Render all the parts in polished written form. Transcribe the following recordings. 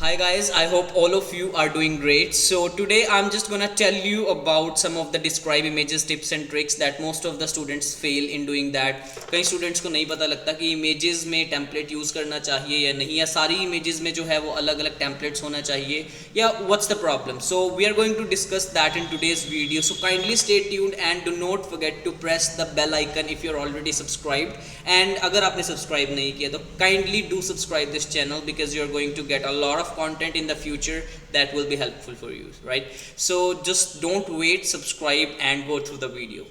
Hi guys, I hope all of you are doing great. So today I'm just gonna tell you about some of the describe images tips and tricks that most of the students fail in doing that. कई students को नहीं पता लगता कि images में template use करना चाहिए या नहीं, या सारी images में जो है वो अलग अलग templates होना चाहिए, या what's the problem. So we are going to discuss that in today's video. So kindly stay tuned and do not forget to press the bell icon if you're already subscribed. And अगर आपने subscribe नहीं किया तो kindly do subscribe this channel because you're going to get a lot of content in the future that will be helpful for you, right? So just don't wait, subscribe and go through the video.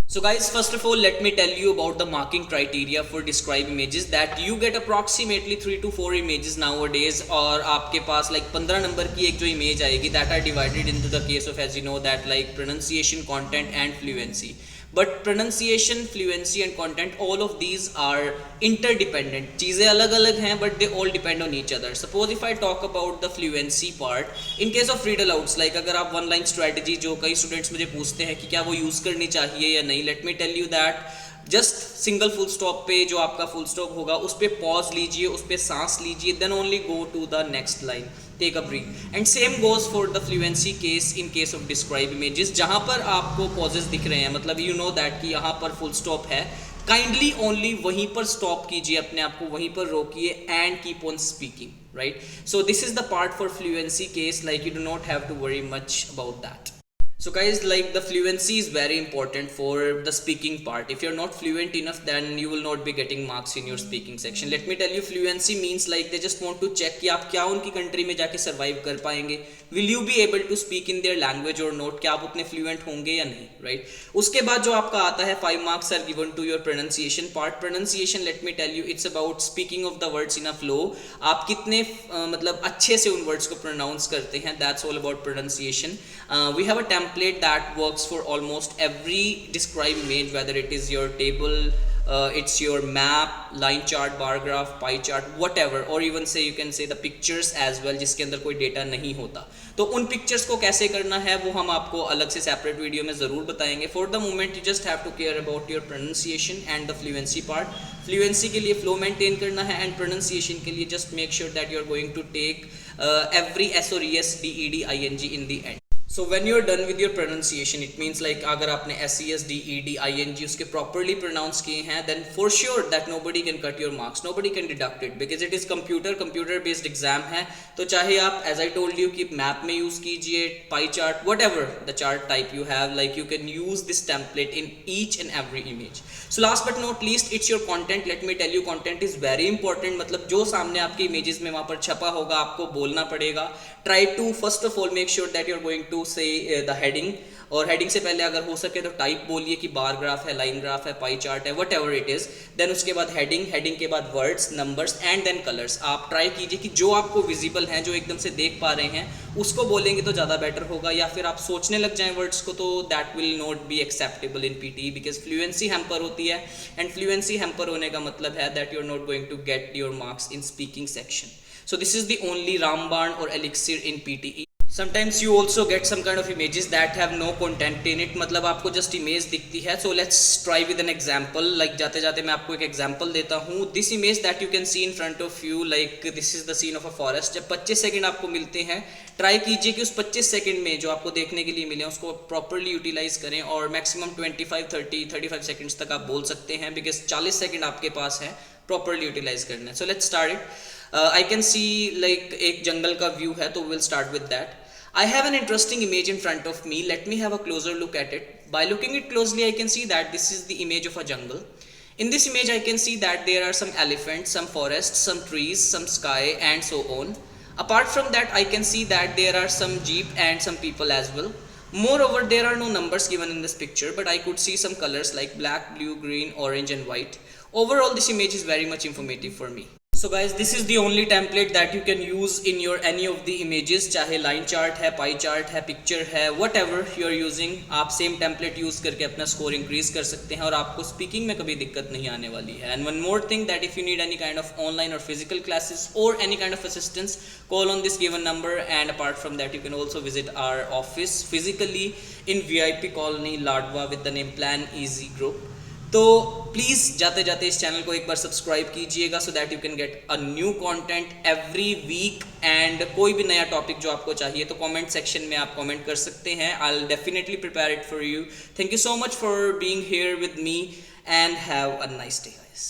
So guys, first of all let me tell you about the marking criteria for describe images, that you get approximately 3 to 4 images nowadays, और आपके पास like 15 number की एक जो image आएगी, that are divided into the case of, as you know, that like pronunciation, content and fluency. But pronunciation, fluency and content, all of these are interdependent. चीज़ें अलग अलग हैं but they all depend on each other. Suppose if I talk about the fluency part, in case of read alouds, like अगर आप one line strategy, जो कई students मुझे पूछते हैं कि क्या वो यूज़ करनी चाहिए या नहीं, let me tell you that just single full stop पे जो आपका फुल स्टॉप होगा उस पर पॉज लीजिए, उस पर सांस लीजिए, then only go to the next line, take a breath. And same goes for the fluency case in case of describe images, जहाँ पर आपको पॉजेस दिख रहे हैं, मतलब यू नो दैट कि यहाँ पर फुल स्टॉप है, काइंडली ओनली वहीं पर स्टॉप कीजिए, अपने आप को वहीं पर रोकिए and keep on speaking, right? So this is the part for fluency case, like you do not have to worry much about that. So guys, like the fluency is very important for the speaking part. If you're not fluent enough, then you will not be getting marks in your speaking section. Let me tell you, fluency means like they just want to check कि आप क्या उनकी country में जाके survive कर पाएंगे, will you be able to speak in their language or not, क्या आप उतने फ्लुएंट होंगे या नहीं, राइट? उसके बाद जो आपका आता है 5 marks are given to your pronunciation part. Pronunciation, let me tell you, it's about speaking of the words in a flow. आप कितने मतलब अच्छे से उन वर्ड्स को प्रोनाउंस करते हैं, that's all about pronunciation. We have a template that works for almost every describe image, whether it is your table, it's your map, line chart, bar graph, pie chart, whatever, or even say you can say the pictures as well, जिसके अंदर कोई data नहीं होता. तो उन pictures को कैसे करना है वो हम आपको अलग से सेपरेट वीडियो में ज़रूर बताएंगे. For the moment you just have to care about your pronunciation and the fluency part. Fluency के लिए फ्लो मेंटेन करना है, एंड प्रोनाउंसिएशन के लिए just make sure that you are going to take every S or ES, DED, ING in the end. So when you're done with your pronunciation, it means like अगर आपने SES, DED, ING उसके properly pronounce किए हैं, then for sure that nobody can cut your marks, nobody can deduct it because it is computer based exam है. तो चाहे आप, as I told you, कि map में use कीजिए, pie chart, whatever the chart type you have, like you can use this template in each and every image. So last but not least, it's your content. Let me tell you, content is very important. मतलब जो सामने आपके images में वहाँ पर छपा होगा आपको बोलना पड़ेगा. Try to first of all make sure that you're going to say the heading, और हेडिंग से पहले अगर हो सके तो टाइप बोलिए कि बार ग्राफ है, लाइन ग्राफ है, पाई चार्ट है, whatever it is. Then उसके बाद हेडिंग, हेडिंग के बाद words, numbers and then colours. आप ट्राई कीजिए कि जो आपको विजिबल हैं, जो एकदम से देख पा रहे हैं, उसको बोलेंगे तो ज़्यादा बेटर होगा, या फिर आप सोचने लग जाएं वर्ड्स को, तो that will not be acceptable in PT because fluency hamper होती है, एंड फ्लुएंसी हैम्पर होने का मतलब है that you are not going to get your marks in speaking section. So this is the only रामबाण or elixir in PTE. Sometimes you also get some kind of images that have no content in it, मतलब आपको just image दिखती है. So let's try with an example. Like जाते जाते मैं आपको एक example देता हूँ. This image that you can see in front of you, like this is the scene of a forest. जब 25 सेकेंड आपको मिलते हैं, ट्राई कीजिए कि उस 25 सेकेंड में जो आपको देखने के लिए मिले उसको प्रॉपरली यूटिलाइज करें, और मैक्सिमम 25, 30, 35 सेकेंड्स तक आप बोल सकते हैं बिकॉज 40 सेकेंड आपके पास है प्रॉपरली यूटिलाइज करना है. So let's start it. I can see like एक जंगल का व्यू है, तो we'll start with that. I have an interesting image in front of me. Let me have a closer look at it. By looking it closely, I can see that this is the image of a jungle. In this image, I can see that there are some elephants, some forests, some trees, some sky, and so on. Apart from that, I can see that there are some jeep and some people as well. Moreover, there are no numbers given in this picture, but I could see some colors like black, blue, green, orange, and white. Overall, this image is very much informative for me. So guys, this is the only template that you can use in your any of the images. चाहे line chart है, pie chart है, picture है, whatever you are using, आप same template use करके अपना score increase कर सकते हैं, और आपको speaking में कभी दिक्कत नहीं आने वाली है. And one more thing, that if you need any kind of online or physical classes or any kind of assistance, call on this given number. And apart from that, you can also visit our office physically in VIP Colony, Ladwa, with the name Plan Easy Group. तो please जाते जाते इस channel को एक बार subscribe कीजिएगा so that you can get a new content every week. And कोई भी नया टॉपिक जो आपको चाहिए तो कमेंट सेक्शन में आप कमेंट कर सकते हैं। I will definitely prepare it for you. Thank you so much for being here with me and have a nice day guys.